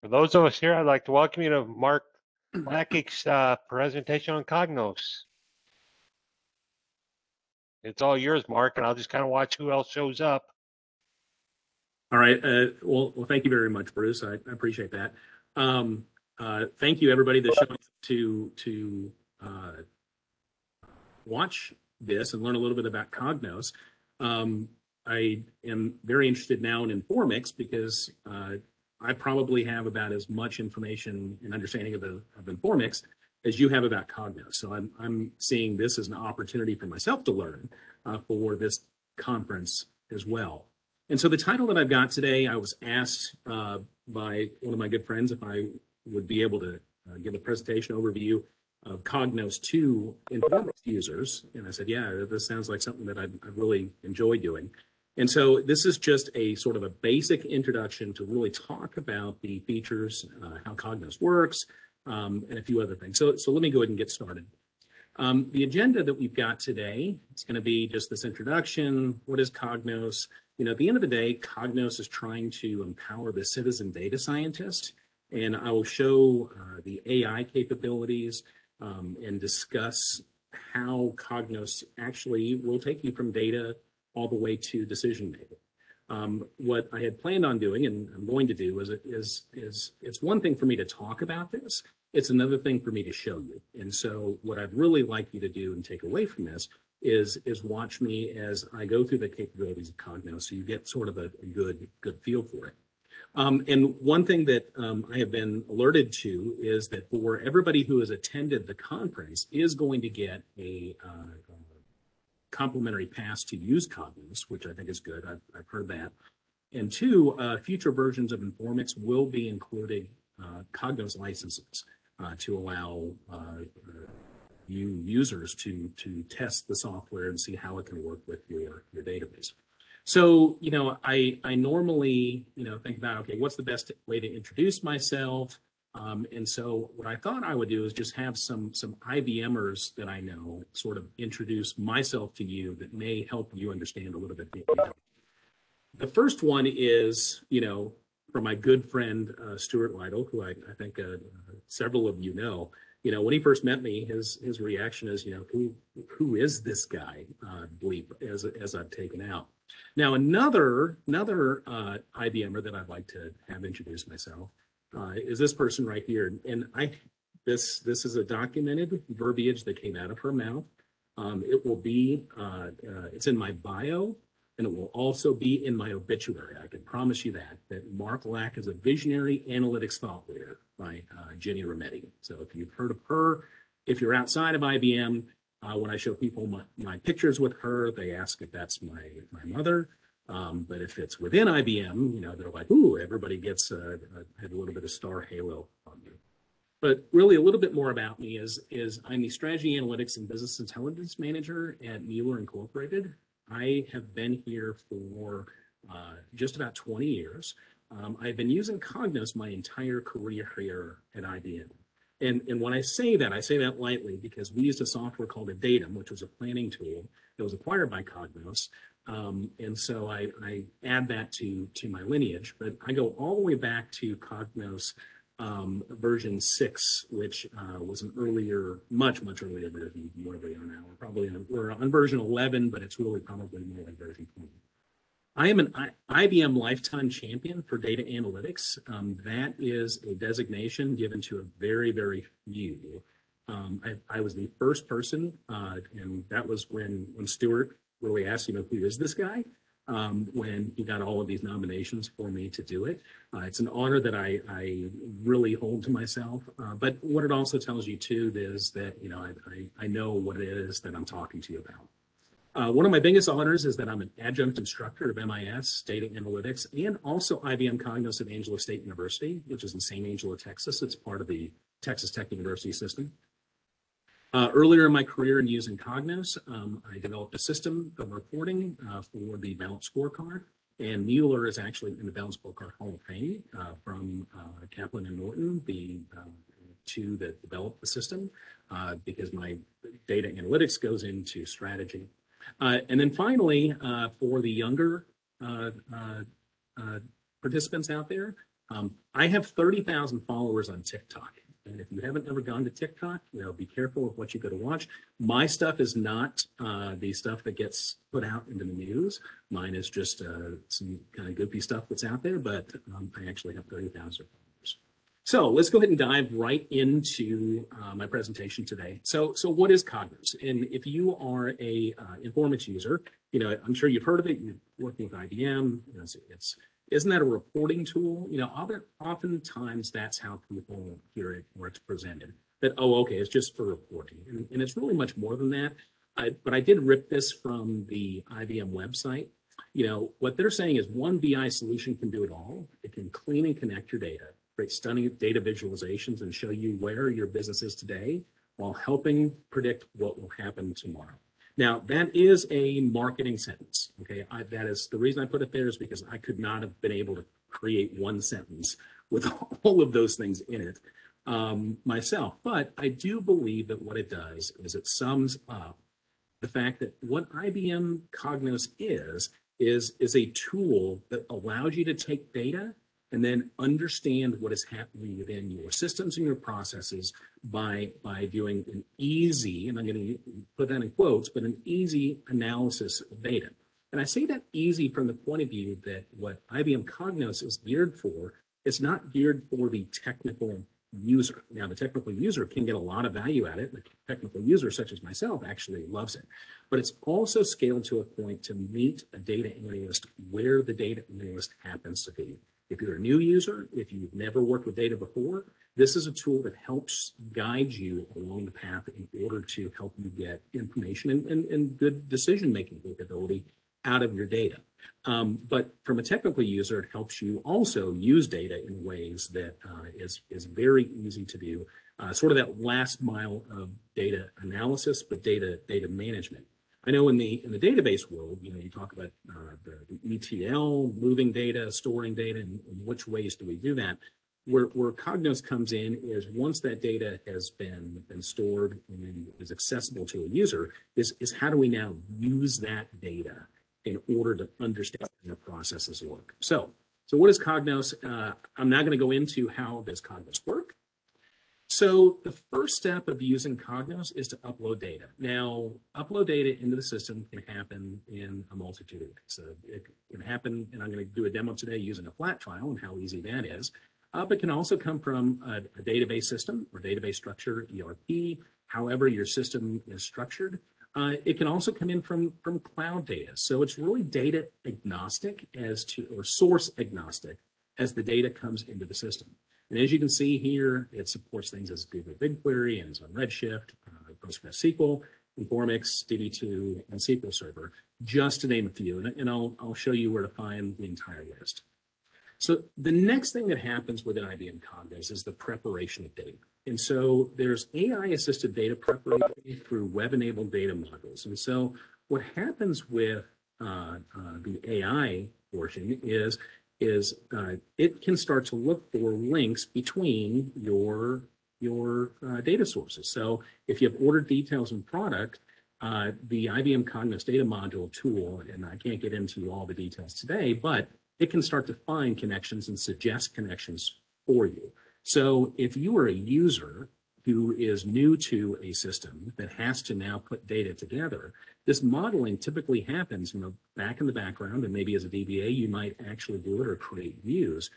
For those of us here, I'd like to welcome you to Mark Lackik's presentation on Cognos. It's all yours, Mark, and I'll just kind of watch who else shows up. All right. Well, thank you very much, Bruce. I appreciate that. Thank you, everybody that's showing up to watch this and learn a little bit about Cognos. I am very interested now in Informix because I probably have about as much information and understanding of Informix as you have about Cognos. So I'm seeing this as an opportunity for myself to learn for this conference as well. And so the title that I've got today, I was asked by one of my good friends if I would be able to give a presentation overview of Cognos to Informix users. And I said, yeah, this sounds like something that I really enjoy doing. And so this is just a sort of a basic introduction to really talk about the features, how Cognos works, and a few other things. So let me go ahead and get started. The agenda that we've got today, it's going to be just this introduction. What is Cognos? You know, at the end of the day, Cognos is trying to empower the citizen data scientist. And I will show the AI capabilities and discuss how Cognos actually will take you from data all the way to decision making. What I had planned on doing, and I'm going to do, is it's one thing for me to talk about this. It's another thing for me to show you. And so what I'd really like you to do and take away from this is watch me as I go through the capabilities of Cognos, so you get sort of a good feel for it. And one thing that I have been alerted to is that for everybody who has attended the conference is going to get a complimentary pass to use Cognos, which I think is good. I've heard that. And two, future versions of Informix will be including Cognos licenses to allow you users to test the software and see how it can work with your database. So, you know, I normally, think about, okay, what's the best way to introduce myself? And so what I thought I would do is just have some IBMers that I know sort of introduce myself to you that may help you understand a little bit better. The first one is, from my good friend, Stuart Lytle, who I think several of you know. When he first met me, his reaction is, who is this guy, bleep, as I've taken out. Now, another IBMer that I'd like to have introduce myself is this person right here. And this is a documented verbiage that came out of her mouth. It will be, it's in my bio, and it will also be in my obituary. I can promise you that Mark Lack is a visionary analytics thought leader by Jenny Rometty. So if you've heard of her, if you're outside of IBM, when I show people my pictures with her, they ask if that's my mother. But if it's within IBM, they're like, ooh, everybody gets had a little bit of star halo on you. But really a little bit more about me is I'm the Strategy Analytics and Business Intelligence Manager at Mueller Incorporated. I have been here for just about 20 years. I've been using Cognos my entire career here at IBM. And when I say that lightly because we used a software called a Datum, which was a planning tool that was acquired by Cognos. And so I add that to my lineage, but I go all the way back to Cognos version 6, which was an earlier, much earlier version than where we are now. We're on version 11, but it's really probably more like version 20. I am an IBM Lifetime Champion for Data Analytics. That is a designation given to a very, very few. I was the first person, and that was when Stuart really asked, who is this guy? When he got all of these nominations for me to do it. It's an honor that I really hold to myself. But what it also tells you too is that, I know what it is that I'm talking to you about. One of my biggest honors is that I'm an adjunct instructor of MIS, data analytics, and also IBM Cognos at Angelo State University, which is in St. Angelo, Texas. It's part of the Texas Tech University system. Earlier in my career in using Cognos, I developed a system of reporting for the Balanced Scorecard, and Mueller is actually in the Balanced Scorecard Hall of Fame from Kaplan and Norton, the two that developed the system, because my data analytics goes into strategy. And then finally, for the younger participants out there, I have 30,000 followers on TikTok. And if you haven't ever gone to TikTok, be careful of what you go to watch. My stuff is not the stuff that gets put out into the news. Mine is just some kind of goofy stuff that's out there, but I actually have 30,000 followers. So let's go ahead and dive right into my presentation today. So what is Cognos? And if you are a Informix user, I'm sure you've heard of it. You're working with IBM. Isn't that a reporting tool? Oftentimes that's how people hear it or it's presented. That, oh, okay, it's just for reporting. And it's really much more than that. But I did rip this from the IBM website. What they're saying is one BI solution can do it all. It can clean and connect your data, create stunning data visualizations, and show you where your business is today while helping predict what will happen tomorrow. Now, that is a marketing sentence, okay? That is the reason I put it there is because I could not have been able to create one sentence with all of those things in it myself. But I do believe that what it does is it sums up the fact that what IBM Cognos is a tool that allows you to take data and then understand what is happening within your systems and your processes by doing an easy, and I'm going to put that in quotes, but an easy analysis of data. And I say that easy from the point of view that what IBM Cognos is geared for, it's not geared for the technical user. Now, the technical user can get a lot of value out of it. The technical user, such as myself, actually loves it. But it's also scaled to a point to meet a data analyst where the data analyst happens to be. If you're a new user, if you've never worked with data before, this is a tool that helps guide you along the path in order to help you get information and good decision-making capability out of your data. But from a technical user, it helps you also use data in ways that is very easy to do, sort of that last mile of data analysis, but data management. I know in the database world, you talk about the ETL, moving data, storing data, and which ways do we do that? Where Cognos comes in is once that data has been stored and is accessible to a user, is how do we now use that data in order to understand how the processes work? So what is Cognos? I'm not going to go into how does Cognos work. So the first step of using Cognos is to upload data. Now, upload data into the system can happen in a multitude of ways. So it can happen, and I'm going to do a demo today using a flat file and how easy that is. But it can also come from a database system or database structure, ERP, however your system is structured. It can also come in from cloud data. So it's really data agnostic or source agnostic as the data comes into the system. And as you can see here, it supports things as Google BigQuery, Amazon Redshift, PostgreSQL, Informix, DB2, and SQL Server, just to name a few. And I'll show you where to find the entire list. So the next thing that happens within IBM Cognos is the preparation of data. And so there's AI-assisted data preparation through web-enabled data modules. And so what happens with the AI portion is it can start to look for links between your data sources. So if you have ordered details in product, the IBM Cognos data module tool, and I can't get into all the details today, but it can start to find connections and suggest connections for you. So if you are a user who is new to a system that has to now put data together, this modeling typically happens back in the background, and maybe as a DBA, you might actually do it or create views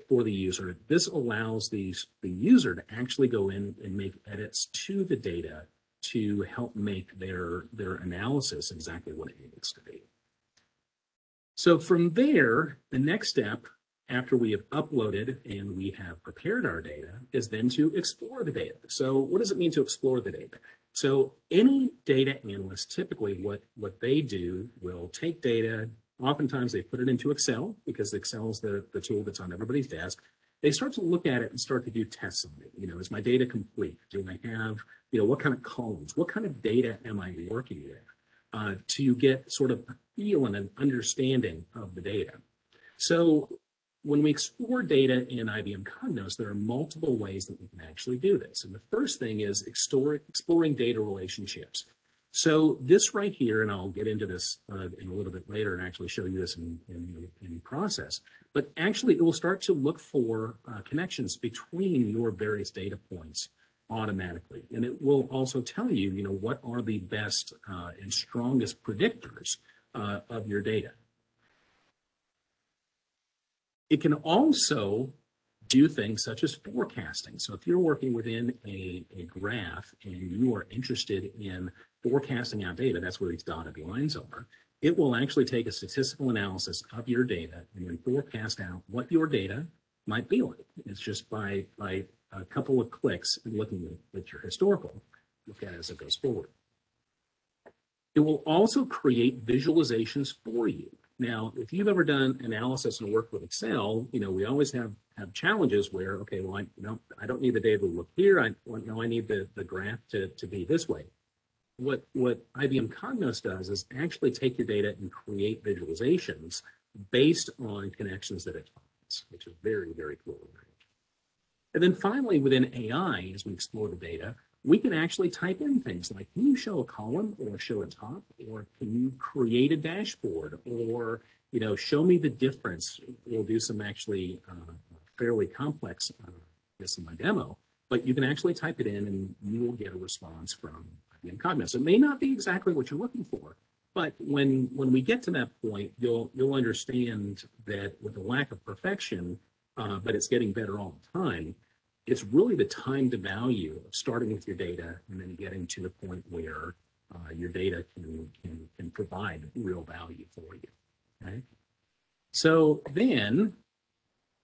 for the user. This allows the user to actually go in and make edits to the data to help make their analysis exactly what it needs to be. So from there, the next step after we have uploaded and we have prepared our data is then to explore the data. So what does it mean to explore the data? So any data analyst, typically what they do will take data, oftentimes they put it into Excel because Excel is the tool that's on everybody's desk. They start to look at it and start to do tests on it. Is my data complete? Do I have, what kind of columns? What kind of data am I working with? To get sort of a feel and an understanding of the data. So when we explore data in IBM Cognos, there are multiple ways that we can actually do this. And the first thing is exploring data relationships. So this right here, and I'll get into this in a little bit later and actually show you this in process, but actually it will start to look for connections between your various data points automatically. And it will also tell you, what are the best and strongest predictors of your data. It can also do things such as forecasting. So if you're working within a graph and you are interested in forecasting out data, that's where these dotted lines are, it will actually take a statistical analysis of your data and then forecast out what your data might be like. It's just by a couple of clicks and looking at your historical, look at it as it goes forward. It will also create visualizations for you. Now, if you've ever done analysis and worked with Excel, we always have challenges where, okay, well, I don't need the data to look here. I need the graph to be this way. What IBM Cognos does is actually take your data and create visualizations based on connections that it finds, which is very, very cool. And then finally, within AI, as we explore the data, we can actually type in things like, can you show a column or show a top, or can you create a dashboard, or, show me the difference. We'll do some actually fairly complex this in my demo, but you can actually type it in and you will get a response from IBM Cognos. It may not be exactly what you're looking for, but when we get to that point, you'll understand that with a lack of perfection, but it's getting better all the time, it's really the time to value of starting with your data and then getting to the point where your data can provide real value for you. Okay. So then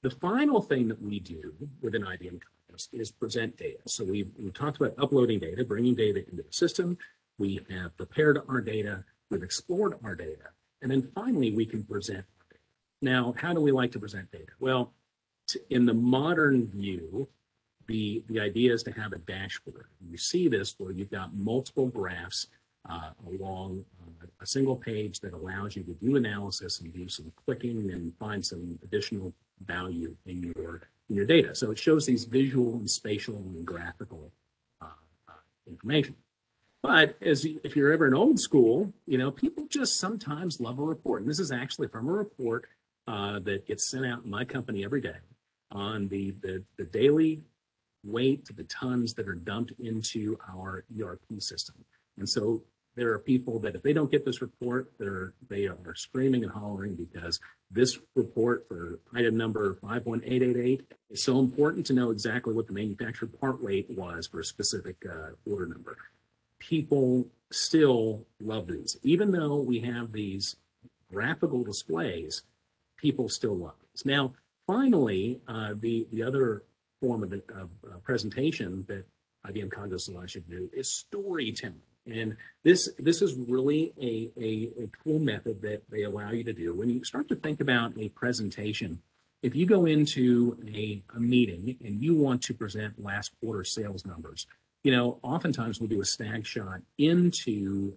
the final thing that we do within IBM Cognos is present data. So we've talked about uploading data, bringing data into the system. We have prepared our data, we've explored our data, and then finally we can present our data. Now, how do we like to present data? Well, in the modern view, the idea is to have a dashboard. You see this where you've got multiple graphs along a single page that allows you to do analysis and do some clicking and find some additional value in your data. So it shows these visual and spatial and graphical information. But if you're ever in old school, people just sometimes love a report. And this is actually from a report that gets sent out in my company every day on the daily weight to the tons that are dumped into our ERP system. And so there are people that if they don't get this report, they are screaming and hollering because this report for item number 51888 is so important to know exactly what the manufactured part weight was for a specific order number. People still love these. Even though we have these graphical displays, people still love these. Now, finally, the other form of presentation that IBM Cognos allows you to do is storytelling. And this is really a cool method that they allow you to do. When you start to think about a presentation, if you go into a meeting and you want to present last quarter sales numbers, oftentimes we'll do a snag shot into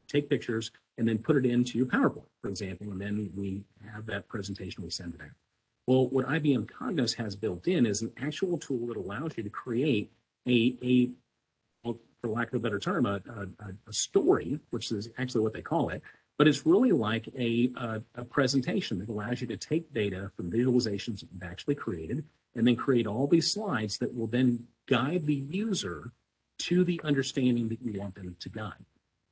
take pictures and then put it into PowerPoint, for example, and then we have that presentation, we send it out. Well, what IBM Cognos has built in is an actual tool that allows you to create for lack of a better term, a story, which is actually what they call it, but it's really like a presentation that allows you to take data from visualizations that you've actually created and then create all these slides that will then guide the user to the understanding that you want them to guide.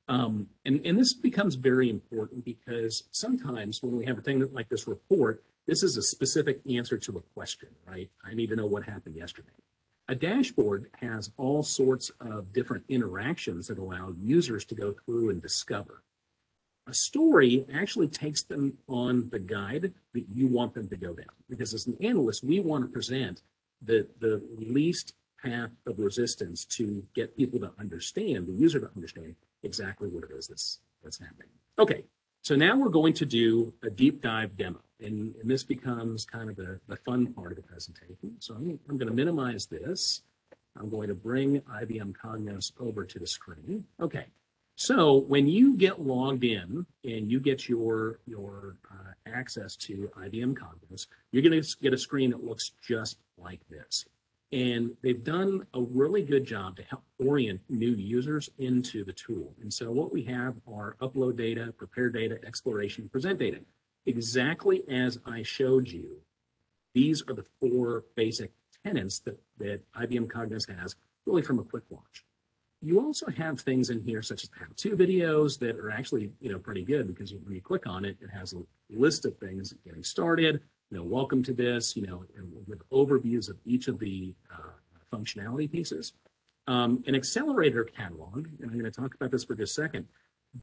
And this becomes very important because sometimes when we have a thing like this report, this is a specific answer to a question, right? I need to know what happened yesterday. A dashboard has all sorts of different interactions that allow users to go through and discover. A story actually takes them on the guide that you want them to go down. Because as an analyst, we want to present the least path of resistance to get people to understand, the user to understand exactly what it is that's happening. Okay, so now we're going to do a deep dive demo. And this becomes kind of the fun part of the presentation. So I'm going to minimize this. I'm going to bring IBM Cognos over to the screen. Okay, so when you get logged in and you get your access to IBM Cognos, you're going to get a screen that looks just like this. And they've done a really good job to help orient new users into the tool. And so what we have are upload data, prepare data, exploration, present data. Exactly as I showed you, these are the four basic tenets that IBM Cognos has really from a quick launch. You also have things in here such as how-to videos that are actually, pretty good because when you click on it, it has a list of things getting started, welcome to this, with overviews of each of the functionality pieces. An accelerator catalog, and I'm going to talk about this for just a second.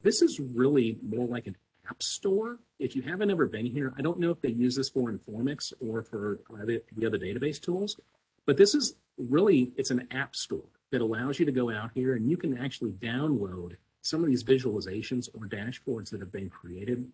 This is really more like an app store. If you haven't ever been here, I don't know if they use this for Informix or for the other database tools, but this is really, it's an app store that allows you to go out here and you can actually download some of these visualizations or dashboards that have been created.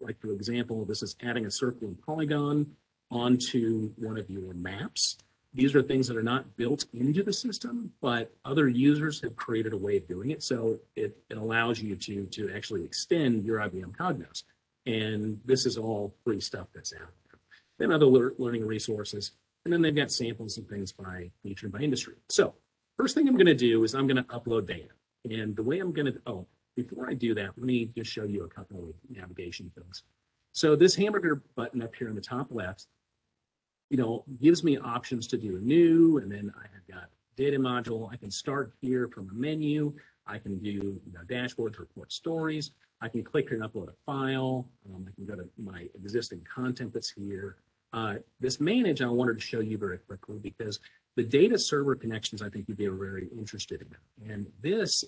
Like for example, this is adding a circle and polygon onto one of your maps. These are things that are not built into the system, but other users have created a way of doing it. So it allows you to actually extend your IBM Cognos. And this is all free stuff that's out there. Then other learning resources. And then they've got samples and things by feature and by industry. So first thing I'm going to do is I'm going to upload data. And the way I'm going to, before I do that, let me just show you a couple of navigation things. So this hamburger button up here in the top left, gives me options to do a new, and then I have got data module. I can start here from a menu. I can do dashboards, report stories. I can click here and upload a file. I can go to my existing content that's here. This manage I wanted to show you very quickly because the data server connections I think you'd be very interested in. And this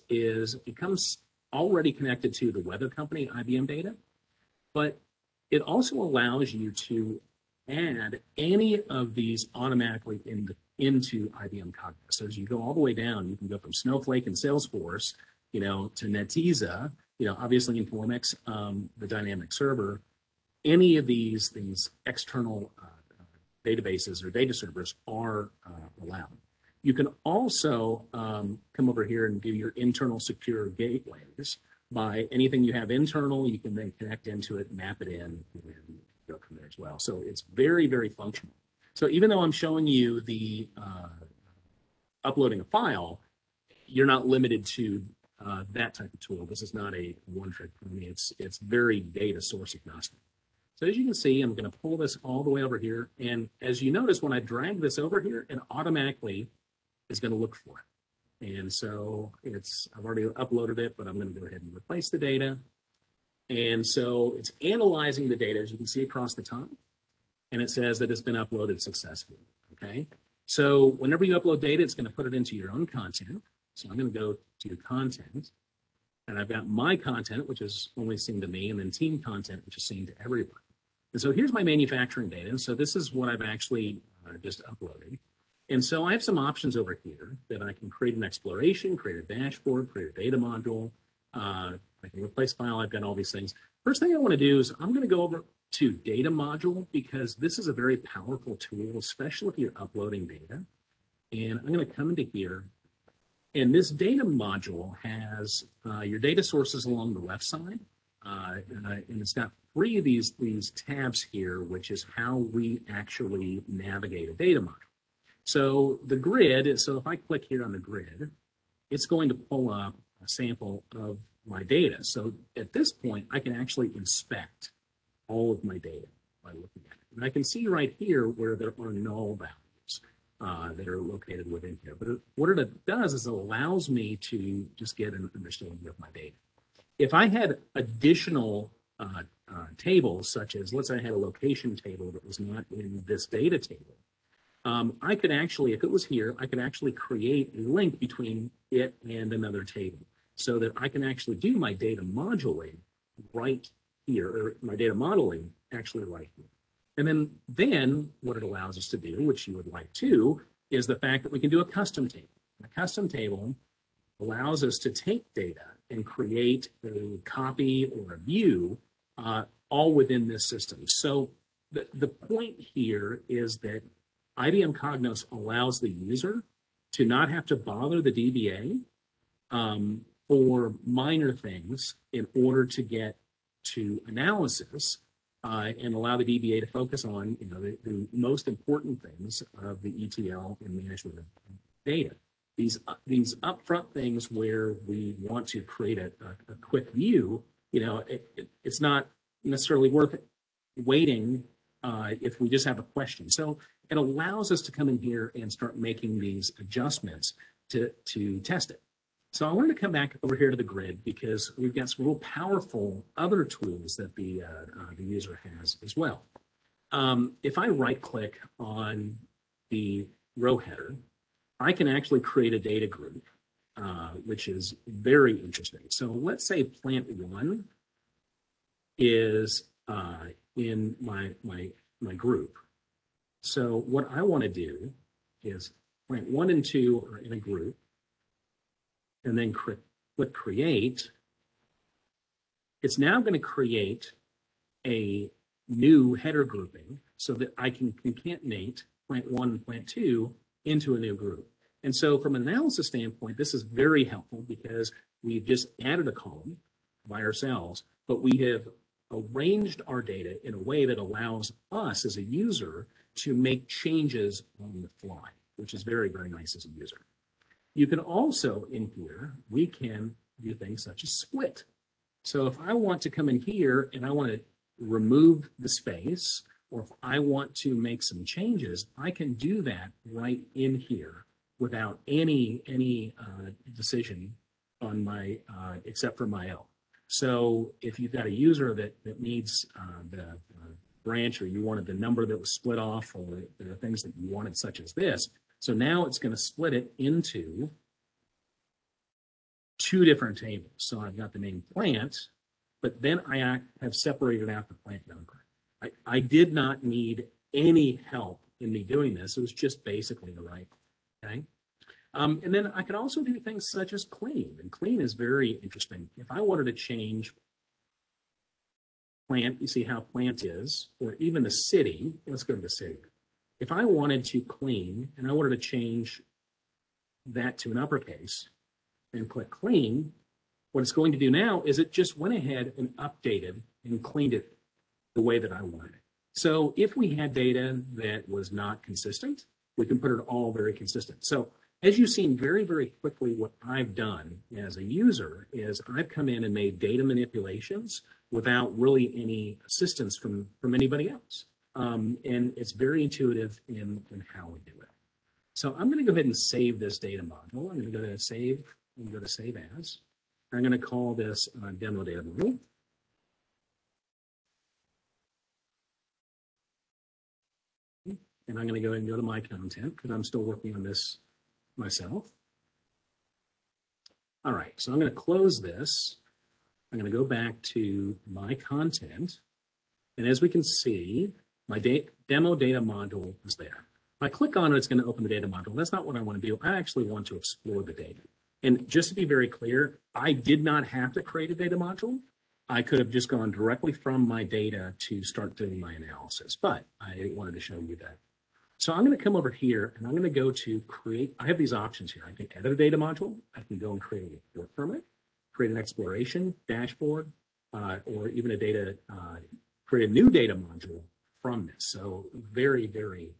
becomes already connected to the weather company, IBM data, but it also allows you to add any of these automatically into IBM Cognos. So as you go all the way down, you can go from Snowflake and Salesforce, to Netezza, obviously Informix, the dynamic server, any of these external databases or data servers are allowed. You can also come over here and do your internal secure gateways by anything you have internal. You can then connect into it, map it in, and go from there as well. So it's very, very functional. So even though I'm showing you the uploading a file, you're not limited to that type of tool. This is not a one-trick pony. It's very data source agnostic. So as you can see, I'm going to pull this all the way over here. And as you notice, when I drag this over here, it automatically is going to look for it. And so I've already uploaded it, but I'm going to go ahead and replace the data. And so it's analyzing the data, as you can see across the top, and it says that it's been uploaded successfully, okay? So whenever you upload data, it's going to put it into your own content. So I'm going to go to content, and I've got my content, which is only seen to me, and then team content, which is seen to everyone. And so here's my manufacturing data. And so this is what I've actually just uploaded. And so I have some options over here that I can create an exploration, create a dashboard, create a data module. I can replace file. I've got all these things. First thing I want to do is I'm going to go over to data module because this is a very powerful tool, especially if you're uploading data. And I'm going to come into here. And this data module has your data sources along the left side. And it's got three of these tabs here, which is how we actually navigate a data module. So the grid, so if I click here on the grid, it's going to pull up a sample of my data. So at this point, I can actually inspect all of my data by looking at it. And I can see right here where there are null values that are located within here. But what it does is it allows me to just get an understanding of my data. If I had additional tables, such as, let's say I had a location table that was not in this data table, I could actually, if it was here, I could actually create a link between it and another table so that I can actually do my data modeling right here, or my data modeling actually right here. And then what it allows us to do, which you would like to, is the fact that we can do a custom table. A custom table allows us to take data and create a copy or a view all within this system. So the point here is that IBM Cognos allows the user to not have to bother the DBA for minor things in order to get to analysis and allow the DBA to focus on, the most important things of the ETL and management of data. These upfront things where we want to create a quick view, it's not necessarily worth waiting if we just have a question. So it allows us to come in here and start making these adjustments to test it. So I wanted to come back over here to the grid because we've got some real powerful other tools that the user has as well. If I right click on the row header, I can actually create a data group, which is very interesting. So let's say plant 1 is in my group. So what I want to do is plant 1 and 2 are in a group, and then click create. It's now going to create a new header grouping so that I can concatenate plant 1 and plant 2 into a new group. And so from an analysis standpoint, this is very helpful because we've just added a column by ourselves, but we have arranged our data in a way that allows us as a user to make changes on the fly, which is very, very nice as a user. You can also, in here, we can do things such as split. So if I want to come in here and I want to remove the space, or if I want to make some changes, I can do that right in here without any decision on my, except for my own. So if you've got a user that needs the branch, or you wanted the number that was split off, or there are things that you wanted such as this, so now it's going to split it into 2 different tables. So I've got the name plant, but then I have separated out the plant number. I did not need any help in me doing this. It was just basically the right, okay? And then I could also do things such as clean, and clean is very interesting. If I wanted to change plant, you see how plant is, or even the city, let's go to the city. If I wanted to clean and I wanted to change that to an uppercase and click clean, what it's going to do now is it just went ahead and updated and cleaned it the way that I wanted it. So if we had data that was not consistent, we can put it all very consistent. So as you've seen very, very quickly, what I've done as a user is I've come in and made data manipulations without really any assistance from anybody else. And it's very intuitive in how we do it. So I'm going to go ahead and save this data module. I'm going to go to save and go to save as. I'm going to call this demo data module. And I'm going to go ahead and go to my content because I'm still working on this myself. All right, so I'm going to close this. I'm going to go back to my content. And as we can see, my demo data module is there. If I click on it, it's going to open the data module. That's not what I want to do. I actually want to explore the data. And just to be very clear, I did not have to create a data module. I could have just gone directly from my data to start doing my analysis, but I wanted to show you that. So I'm going to come over here and I'm going to go to create. I have these options here. I can edit a data module. I can go and create a report permit, create an exploration dashboard, or even a data, create a new data module from this. So very, very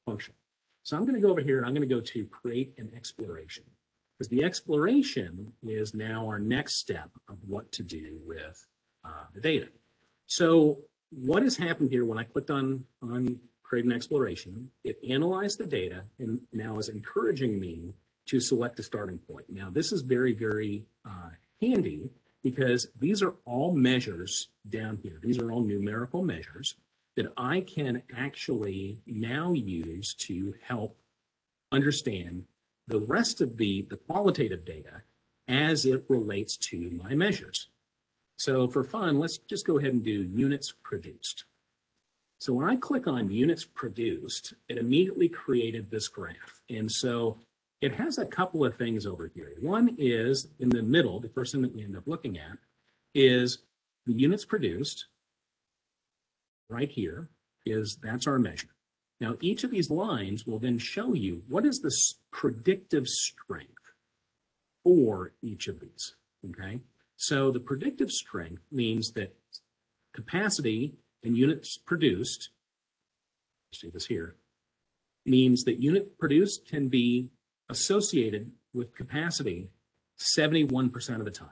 functional. So I'm going to go over here and I'm going to go to create an exploration, because the exploration is now our next step of what to do with the data. So what has happened here when I clicked on create an exploration, it analyzed the data and now is encouraging me to select a starting point. Now this is very, very handy because these are all measures down here. These are all numerical measures that I can actually now use to help understand the rest of the qualitative data as it relates to my measures. So for fun, let's just go ahead and do units produced. So when I click on units produced, it immediately created this graph. And so it has a couple of things over here. One is in the middle, the first thing that we end up looking at is the units produced right here that's our measure. Now, each of these lines will then show you what is the predictive strength for each of these, okay? So the predictive strength means that capacity and units produced, see this here, means that unit produced can be associated with capacity 71% of the time.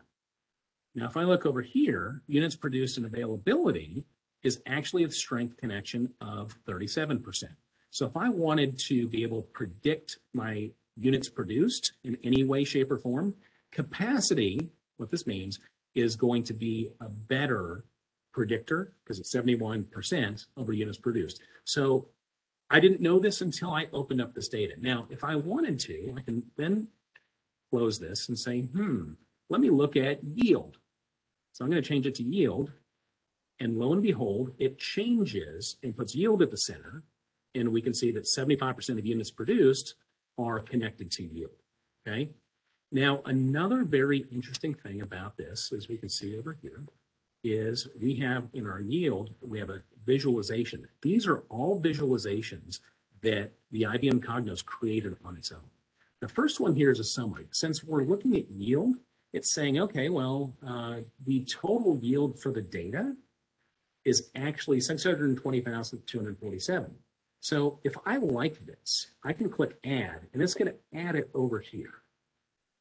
Now, if I look over here, units produced and availability is actually a strength connection of 37%. So if I wanted to be able to predict my units produced in any way, shape, or form, capacity, what this means, is going to be a better predictor because it's 71% over units produced. So I didn't know this until I opened up this data. Now, if I wanted to, I can then close this and say, let me look at yield. So I'm going to change it to yield. And lo and behold, it changes and puts yield at the center. And we can see that 75% of units produced are connected to yield. Okay. Now, another very interesting thing about this, as we can see over here, is we have in our yield, we have a visualization. These are all visualizations that the IBM Cognos created on its own. The first one here is a summary. Since we're looking at yield, it's saying, okay, well, the total yield for the data is actually 620,247. So if I like this, I can click add, and it's going to add it over here.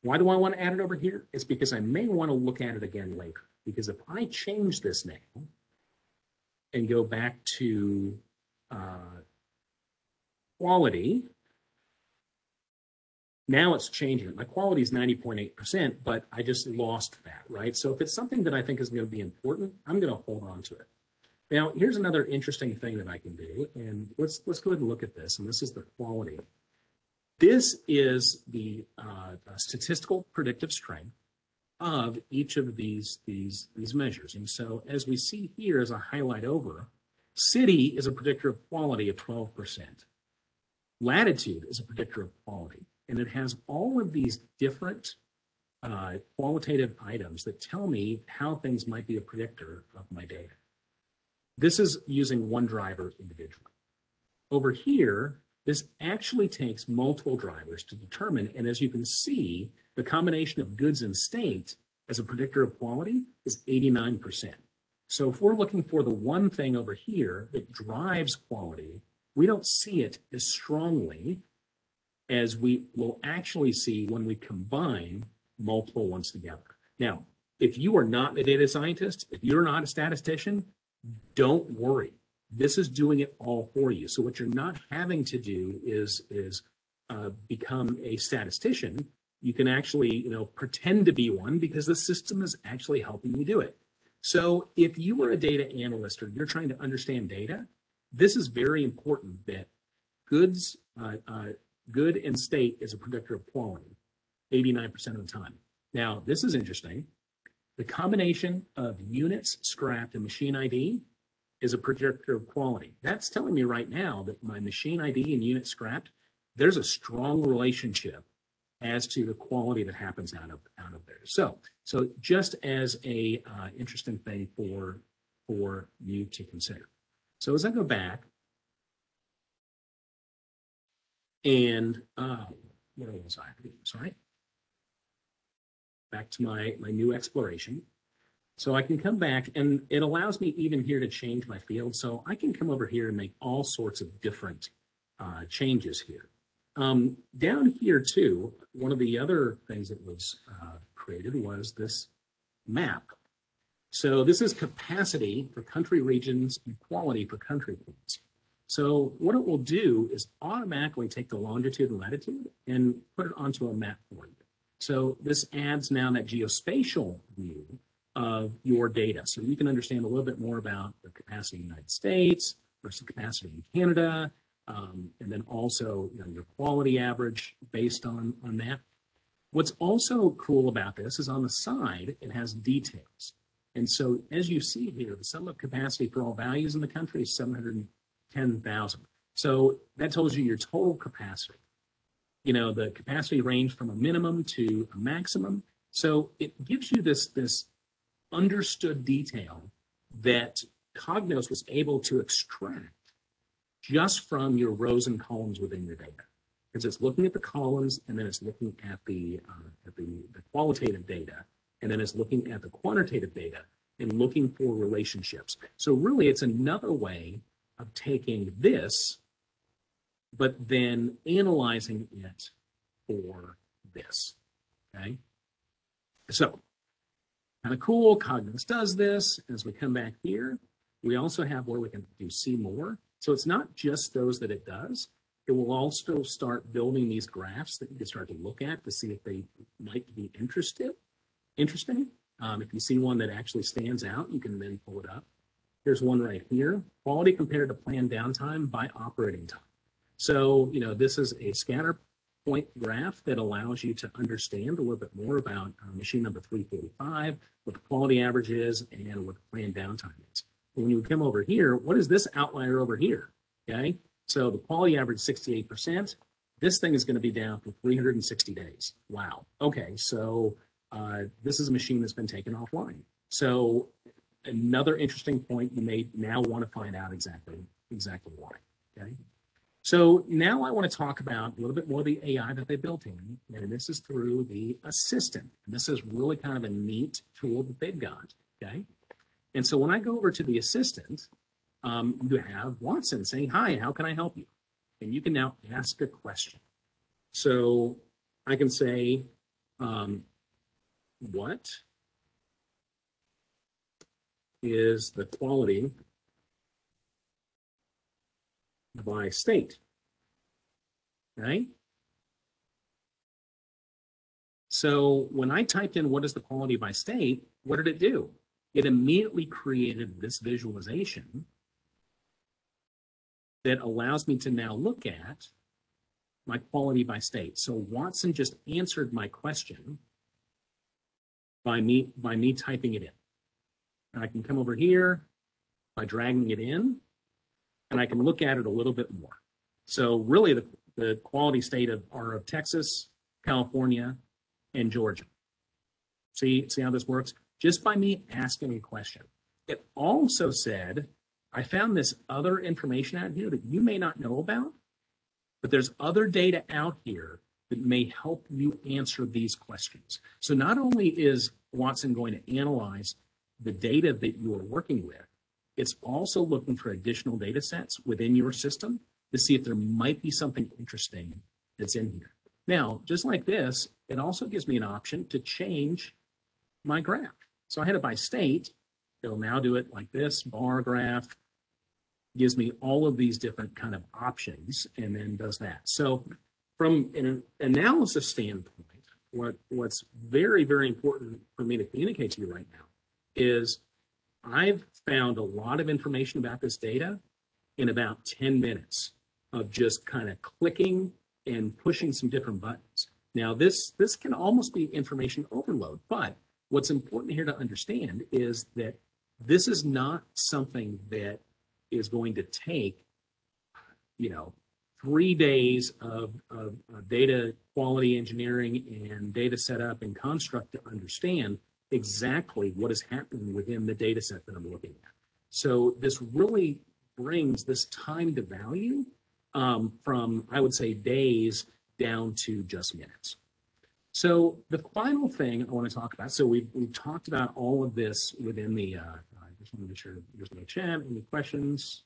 Why do I want to add it over here? It's because I may want to look at it again later. Because if I change this now and go back to quality, now it's changing. My quality is 90.8%, but I just lost that, right? So if it's something that I think is going to be important, I'm going to hold on to it. Now, here's another interesting thing that I can do, and let's go ahead and look at this, and this is the quality. This is the statistical predictive strength of each of these measures. And so as we see here, as I highlight over, city is a predictor of quality of 12%. Latitude is a predictor of quality. And it has all of these different qualitative items that tell me how things might be a predictor of my data. This is using one driver individually. Over here, this actually takes multiple drivers to determine, and as you can see, the combination of goods and state as a predictor of quality is 89%. So if we're looking for the one thing over here that drives quality, we don't see it as strongly as we will actually see when we combine multiple ones together. Now, if you are not a data scientist, if you're not a statistician, don't worry. This is doing it all for you. So what you're not having to do is become a statistician. You can actually, pretend to be one because the system is actually helping you do it. So if you are a data analyst or you're trying to understand data, this is very important that good and state is a predictor of quality 89% of the time. Now, this is interesting. The combination of units scrapped and machine ID is a predictor of quality. That's telling me right now that my machine ID and unit scrapped, there's a strong relationship as to the quality that happens out of there. So just as a interesting thing for you to consider. So as I go back and where was I? Sorry. Back to my new exploration. So I can come back and it allows me even here to change my field. So I can come over here and make all sorts of different changes here. Down here too, one of the other things that was created was this map. So this is capacity for country regions and quality for country codes. So what it will do is automatically take the longitude and latitude and put it onto a map for you. So this adds now that geospatial view of your data. So you can understand a little bit more about the capacity in the United States versus capacity in Canada, and then also your quality average based on that. What's also cool about this is on the side, it has details. And so as you see here, the sum of capacity for all values in the country is 710,000. So that tells you your total capacity. The capacity range from a minimum to a maximum. So it gives you this understood detail that Cognos was able to extract just from your rows and columns within your data. Because it's looking at the columns and then it's looking at the qualitative data and then it's looking at the quantitative data. and looking for relationships. So really, it's another way of taking this, but then analyzing it for this, okay? So kind of cool, Cognos does this. As we come back here, we also have where we can do see more. So it's not just those that it does. It will also start building these graphs that you can start to look at to see if they might be interesting. If you see one that actually stands out, you can then pull it up. Here's one right here, quality compared to planned downtime by operating time. So, this is a scatter point graph that allows you to understand a little bit more about machine number 345, what the quality average is, and what the planned downtime is. When you come over here, what is this outlier over here? Okay, so the quality average 68%. This thing is going to be down for 360 days. Wow. Okay, so this is a machine that's been taken offline. So another interesting point, you may now want to find out exactly why. Okay. So now I want to talk about a little bit more of the AI that they built in, and this is through the assistant. And this is really kind of a neat tool that they've got. Okay. And so when I go over to the assistant, you have Watson saying, "Hi, how can I help you?" And you can now ask a question. So I can say, what is the quality by state? Right? So when I typed in what is the quality by state, what did it do? It immediately created this visualization that allows me to now look at my quality by state. So Watson just answered my question by me typing it in. And I can come over here by dragging it in, and I can look at it a little bit more. So really the quality state are of Texas, California, and Georgia. See how this works? Just by me asking a question. It also said, I found this other information out here that you may not know about, but there's other data out here that may help you answer these questions. So not only is Watson going to analyze the data that you are working with, it's also looking for additional data sets within your system to see if there might be something interesting that's in here. Now, just like this, it also gives me an option to change my graph. So I had it by state. It'll now do it like this, bar graph, gives me all of these different kind of options and then does that. So from an analysis standpoint, what's very, very important for me to communicate to you right now is I've found a lot of information about this data in about 10 minutes of just kind of clicking and pushing some different buttons. Now, this can almost be information overload, but what's important here to understand is that this is not something that is going to take, 3 days of data quality engineering and data setup and construct to understand exactly what is happening within the data set that I'm looking at. So this really brings this time to value from, I would say, days down to just minutes. So the final thing I want to talk about, so we've talked about all of this within the, I just want to make sure there's no chat, any questions?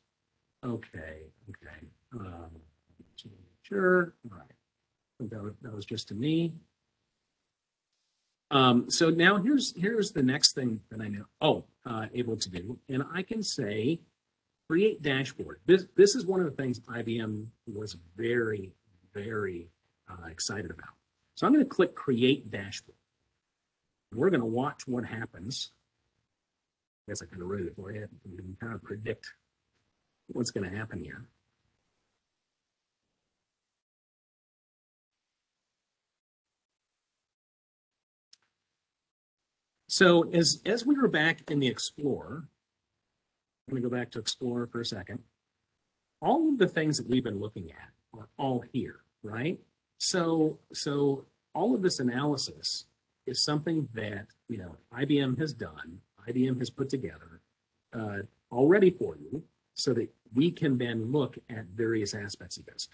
Okay. Sure, all right. That was just to me. So now here's the next thing that I know, able to do, and I can say, create dashboard. This is one of the things IBM was very, very excited about. So I'm going to click create dashboard. We're going to watch what happens. I guess I kind of wrote it for you. You can kind of predict what's going to happen here. So as we were back in the Explorer, I'm going to go back to Explorer for a second. All of the things that we've been looking at are all here, right? So all of this analysis is something that, IBM has done, IBM has put together already for you so that we can then look at various aspects of this.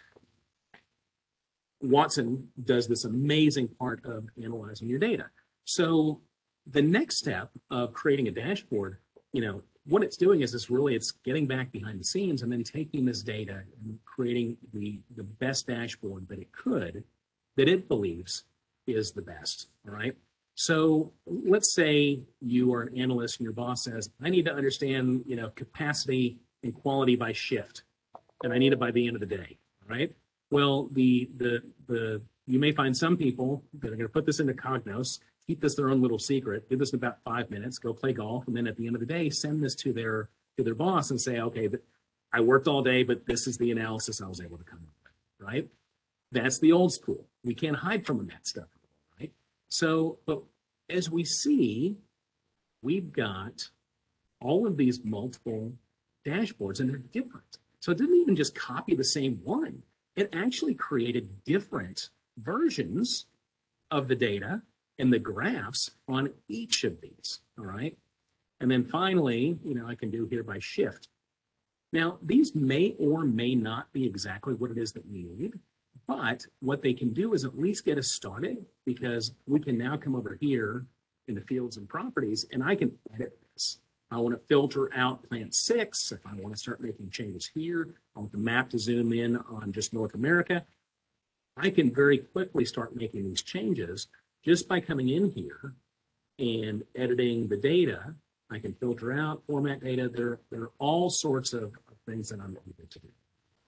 Watson does this amazing part of analyzing your data. So the next step of creating a dashboard, what it's doing is it's getting back behind the scenes and then taking this data and creating the best dashboard that it believes is the best. All right. So let's say you are an analyst and your boss says, I need to understand, capacity and quality by shift, and I need it by the end of the day. All right. Well, you may find some people that are going to put this into Cognos, keep this their own little secret, do this in about 5 minutes, go play golf, and then at the end of the day, send this to their boss and say, okay, I worked all day, but this is the analysis I was able to come up with, right? That's the old school. We can't hide from that stuff, right? So, but as we see, we've got all of these multiple dashboards, and they're different. So it didn't even just copy the same one. It actually created different versions of the data and the graphs on each of these, all right? And then finally, I can do here by shift. Now, these may or may not be exactly what it is that we need, but what they can do is at least get us started, because we can now come over here in the fields and properties, and I can edit this. I want to filter out plant 6. If I want to start making changes here, I want the map to zoom in on just North America. I can very quickly start making these changes just by coming in here and editing the data. I can filter out, format data. There are all sorts of things that I'm able to do.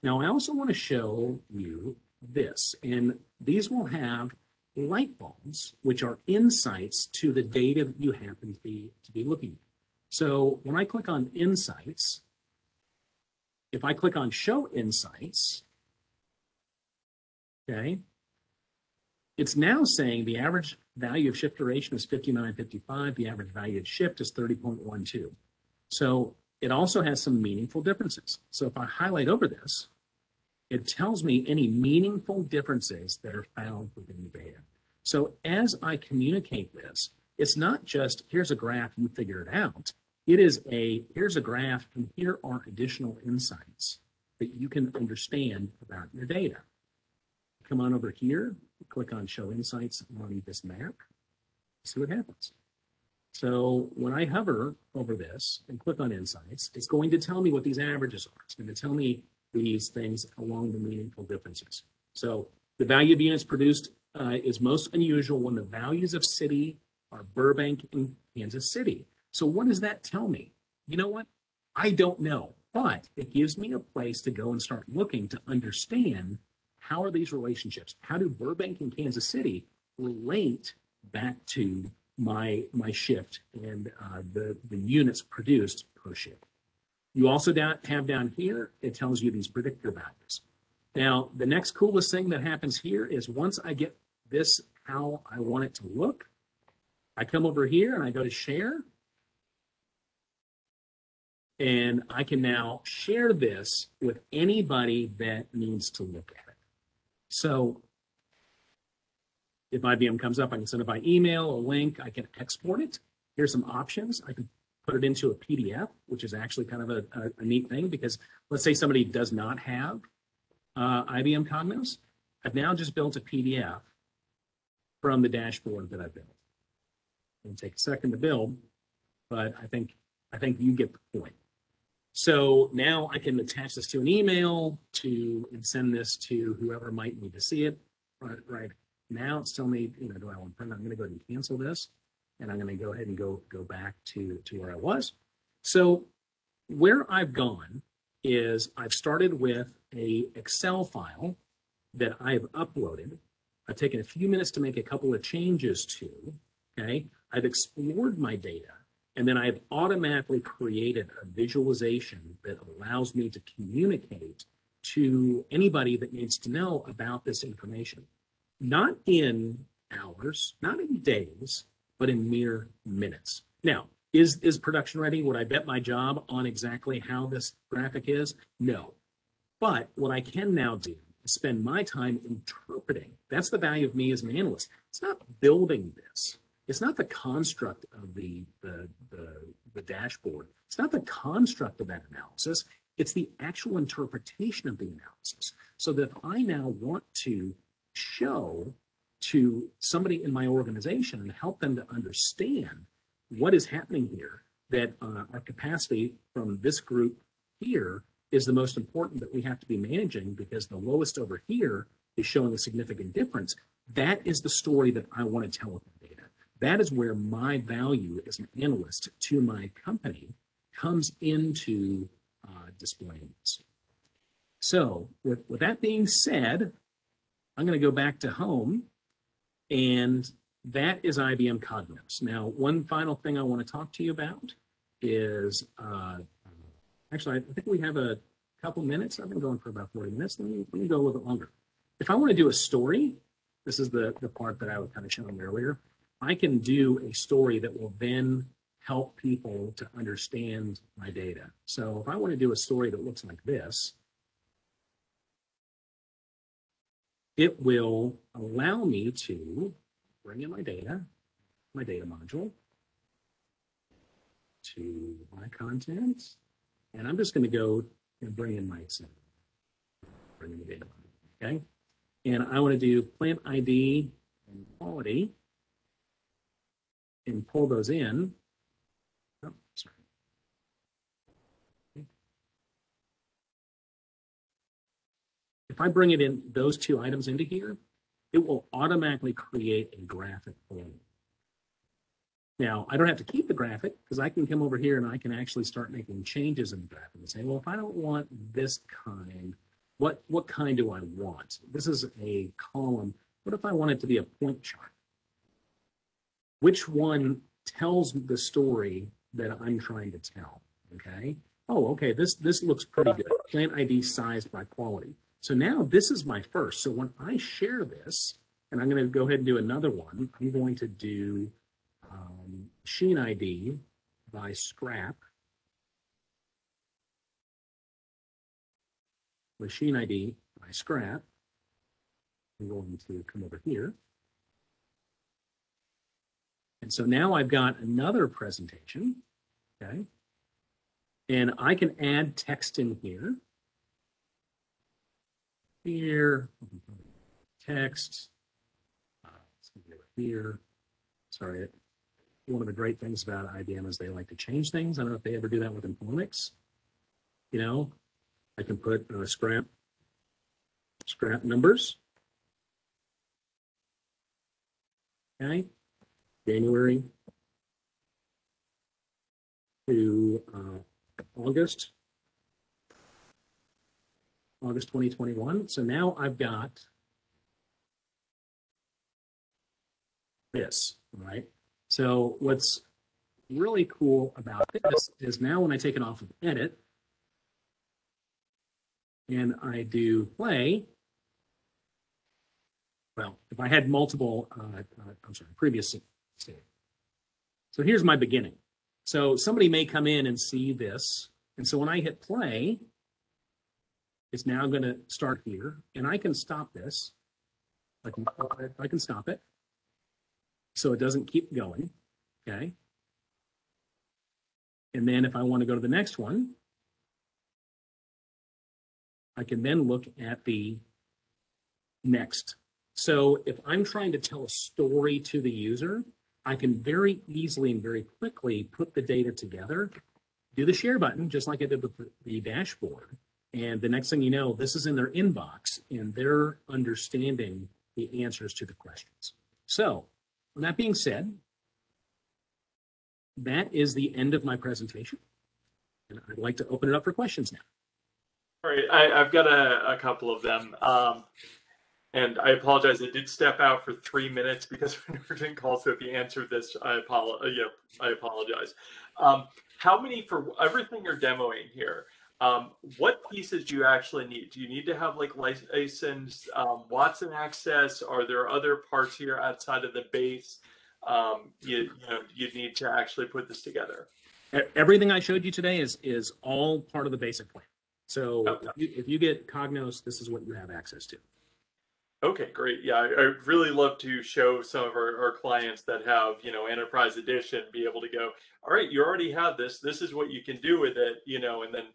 Now, I also want to show you this, and these will have light bulbs, which are insights to the data that you happen to be looking at. So when I click on Insights, if I click on Show Insights, okay, it's now saying the average value of shift duration is 59.55. The average value of shift is 30.12. So it also has some meaningful differences. So if I highlight over this, it tells me any meaningful differences that are found within the data. So as I communicate this, it's not just, here's a graph, you figure it out. It is here's a graph, and here are additional insights that you can understand about your data. Come on over here, click on Show Insights on this map, see what happens. So when I hover over this and click on Insights, it's going to tell me what these averages are. It's going to tell me these things along the meaningful differences. So the value of units produced is most unusual when the values of city are Burbank and Kansas City. So what does that tell me? You know what? I don't know, but it gives me a place to go and start looking to understand how are these relationships? How do Burbank and Kansas City relate back to my shift and the units produced per shift? You also have down here, it tells you these predictor values. Now, the next coolest thing that happens here is once I get this how I want it to look, I come over here and I go to share. And I can now share this with anybody that needs to look at it. So if IBM comes up, I can send it by email, a link, I can export it. Here's some options. I can put it into a PDF, which is actually kind of a neat thing, because let's say somebody does not have IBM Cognos. I've now just built a PDF from the dashboard that I built. It'll take a second to build, but I think you get the point. So now I can attach this to an email and send this to whoever might need to see it. Right now it's telling me, do I want to print? I'm going to go ahead and cancel this, and I'm going to go ahead and go back to where I was. So where I've gone is I've started with a Excel file that I've uploaded. I've taken a few minutes to make a couple of changes to, okay? I've explored my data. And then I've automatically created a visualization that allows me to communicate to anybody that needs to know about this information. Not in hours, not in days, but in mere minutes. Now, is production ready? Would I bet my job on exactly how this graphic is? No. But what I can now do is spend my time interpreting. That's the value of me as an analyst. It's not building this. It's not the construct of the dashboard. It's not the construct of that analysis. It's the actual interpretation of the analysis. So that if I now want to show to somebody in my organization and help them to understand what is happening here, that our capacity from this group here is the most important that we have to be managing, because the lowest over here is showing a significant difference. That is the story that I want to tell with the data. That is where my value as an analyst to my company comes into displaying this. So with that being said, I'm going to go back to home, and that is IBM Cognos. Now, one final thing I want to talk to you about is, actually, I think we have a couple minutes. I've been going for about 40 minutes. Let me go a little bit longer. If I want to do a story, this is the part that I was kind of showing earlier. I can do a story that will then help people to understand my data. So if I want to do a story that looks like this, it will allow me to bring in my data module, to my content, and I'm just going to go and bring in my example. Bring in the data, okay? And I want to do plant ID and quality and pull those in. Oh, sorry. If I bring it in, those two items into here, it will automatically create a graphic for me. Now, I don't have to keep the graphic, because I can come over here and I can actually start making changes in the graphic and say, well, if I don't want this kind, what kind do I want? This is a column. What if I want it to be a point chart? Which one tells the story that I'm trying to tell? Okay. Oh, okay. This looks pretty good. Plant ID sized by quality. So now this is my first. So when I share this, and I'm going to go ahead and do another one, I'm going to do machine ID by scrap. Machine ID by scrap. I'm going to come over here. And so now I've got another presentation, okay? And I can add text in here. Here, text, here. Sorry, one of the great things about IBM is they like to change things. I don't know if they ever do that with Informix. You know, I can put scrap numbers. Okay, January to August 2021. So now I've got this, right? So what's really cool about this is now when I take it off of edit and I do play, well, if I had multiple, previous state. So here's my beginning. So somebody may come in and see this. And so when I hit play, it's now going to start here, and I can stop this. I can stop it so it doesn't keep going, okay? And then if I want to go to the next one, I can then look at the next. So if I'm trying to tell a story to the user, I can very easily and very quickly put the data together, do the share button, just like I did with the dashboard. And the next thing you know, this is in their inbox and they're understanding the answers to the questions. So with that being said, that is the end of my presentation. And I'd like to open it up for questions now. All right, I've got a couple of them. And I apologize, I did step out for 3 minutes because we're never doing calls. So if you answered this, I apologize. How many, for everything you're demoing here, what pieces do you actually need? Do you need to have like licensed Watson access? Are there other parts here outside of the base you need to actually put this together? Everything I showed you today is all part of the basic plan. So okay. if you get Cognos, this is what you have access to. Okay, great. Yeah, I'd really love to show some of our clients that have, Enterprise Edition, be able to go, all right, you already have this. This is what you can do with it, and then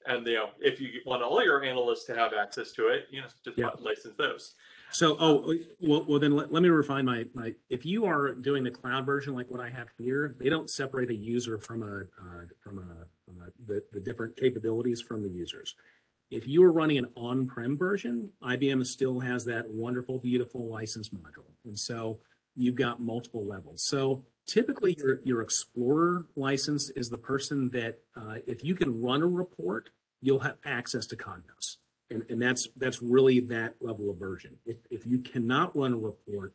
And if you want all your analysts to have access to it, just license those. So, well, then let me refine my, if you are doing the cloud version like what I have here, they don't separate a user from the different capabilities from the users. If you are running an on-prem version, IBM still has that wonderful, beautiful license module. And so you've got multiple levels. So typically your Explorer license is the person that, if you can run a report, you'll have access to Cognos. And that's really that level of version. If you cannot run a report,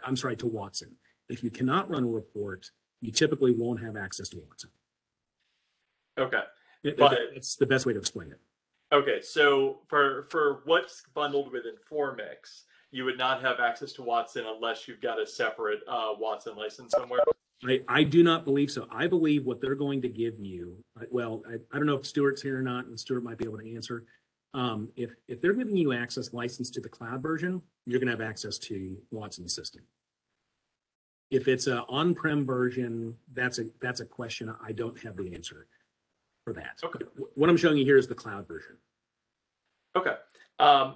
I'm sorry, to Watson. If you cannot run a report, you typically won't have access to Watson. Okay. It's the best way to explain it. Okay, so for what's bundled with Informix, you would not have access to Watson unless you've got a separate Watson license somewhere? I do not believe so. I believe what they're going to give you, well, I don't know if Stuart's here or not, and Stuart might be able to answer. If they're giving you access license to the cloud version, you're going to have access to Watson system. If it's an on-prem version, that's a question I don't have the answer for that. Okay. What I'm showing you here is the cloud version. Okay.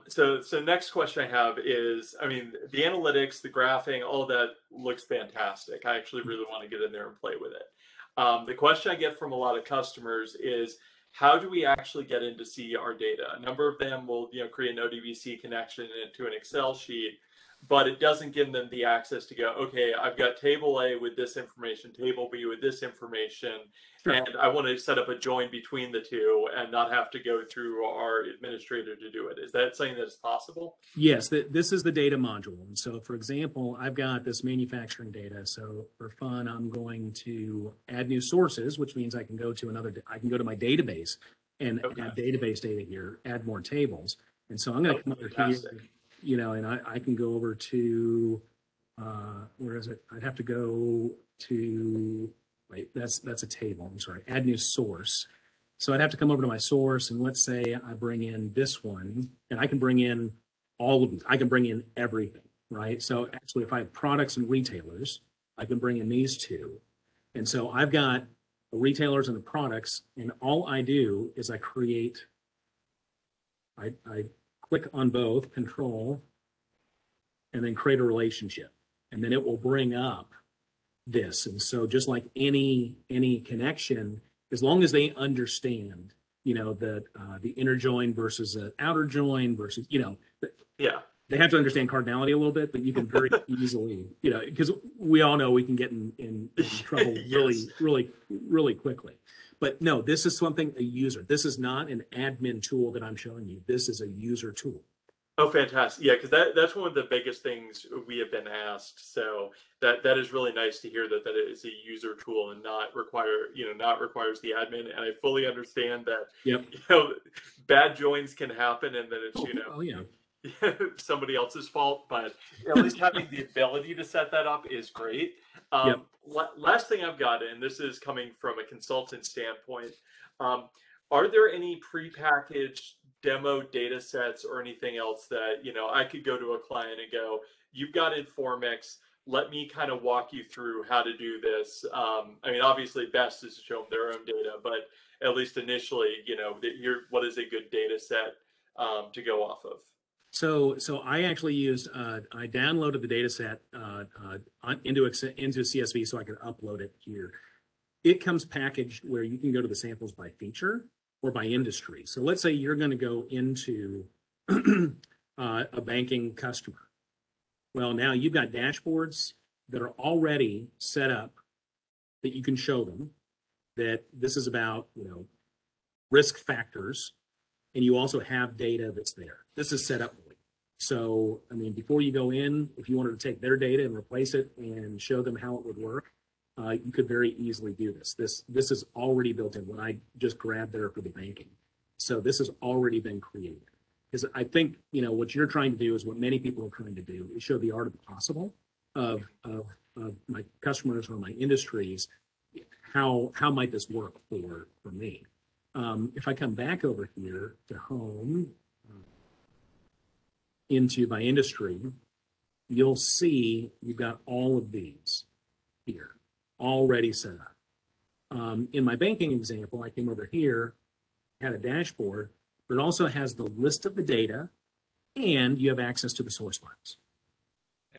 So next question I have is, I mean, the analytics, the graphing, all of that looks fantastic. I actually really want to get in there and play with it. The question I get from a lot of customers is, how do we actually get in to see our data? A number of them will, create an ODBC connection into an Excel sheet, but it doesn't give them the access to go, okay, I've got table A with this information, table B with this information, Sure. and I want to set up a join between the two and not have to go through our administrator to do it. Is that something that is possible? Yes, this is the data module. And so, for example, I've got this manufacturing data. So for fun, I'm going to add new sources, which means I can go to I can go to my database and add database data here, add more tables. And so I'm going to come over here, and I can go over to, where is it? I'd have to go to, wait, that's a table. I'm sorry, add new source. So I'd have to come over to my source, and let's say I bring in this one, and I can bring in all of them. I can bring in everything, right? So actually, if I have products and retailers, I can bring in these two. And so I've got the retailers and the products, and all I do is I click on both, control, and then create a relationship. And then it will bring up this. And so just like any connection, as long as they understand, the inner join versus the outer join versus, they have to understand cardinality a little bit, but you can very easily, because we all know we can get in trouble Yes. really quickly. But no, this is something a user. This is not an admin tool that I'm showing you. This is a user tool. Oh, fantastic. Yeah, because that's one of the biggest things we have been asked. So that is really nice to hear that it is a user tool and not requires the admin. And I fully understand that, Yep. bad joins can happen and then it's, Oh, yeah. somebody else's fault, but at least having the ability to set that up is great. Yep. Last thing I've got, and this is coming from a consultant standpoint, are there any prepackaged demo data sets or anything else that, I could go to a client and go, you've got Informix, let me kind of walk you through how to do this. I mean, obviously best is to show them their own data, but at least initially, what is a good data set to go off of? So I actually used, I downloaded the data set into CSV so I could upload it here. It comes packaged where you can go to the samples by feature or by industry. So let's say you're going to go into a banking customer. Well, now you've got dashboards that are already set up that you can show them that this is about, risk factors. And you also have data that's there. This is set up. So, I mean, before you go in, if you wanted to take their data and replace it and show them how it would work, you could very easily do this. This is already built in when I just grabbed there for the banking. So this has already been created. Because I think, what you're trying to do is what many people are trying to do is show the art of the possible of my customers or my industries. How might this work for me? If I come back over here to home, into my industry, you'll see you've got all of these here already set up. In my banking example, I came over here had a dashboard, but it also has the list of the data, and you have access to the source files.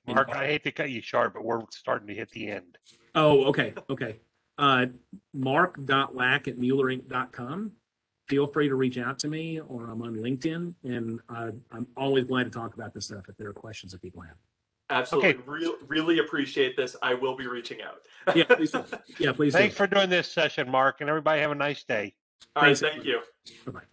Mark, I hate to cut you short, but we're starting to hit the end. Oh, okay. Mark.lack@muellerinc.com. Feel free to reach out to me, or I'm on LinkedIn, and I'm always glad to talk about this stuff if there are questions that people have. Absolutely. Okay. Really appreciate this. I will be reaching out. Yeah, please do. Yeah, please Thanks do. for doing this session, Mark, and everybody have a nice day. All right. Thanks, Thank you. Bye-bye.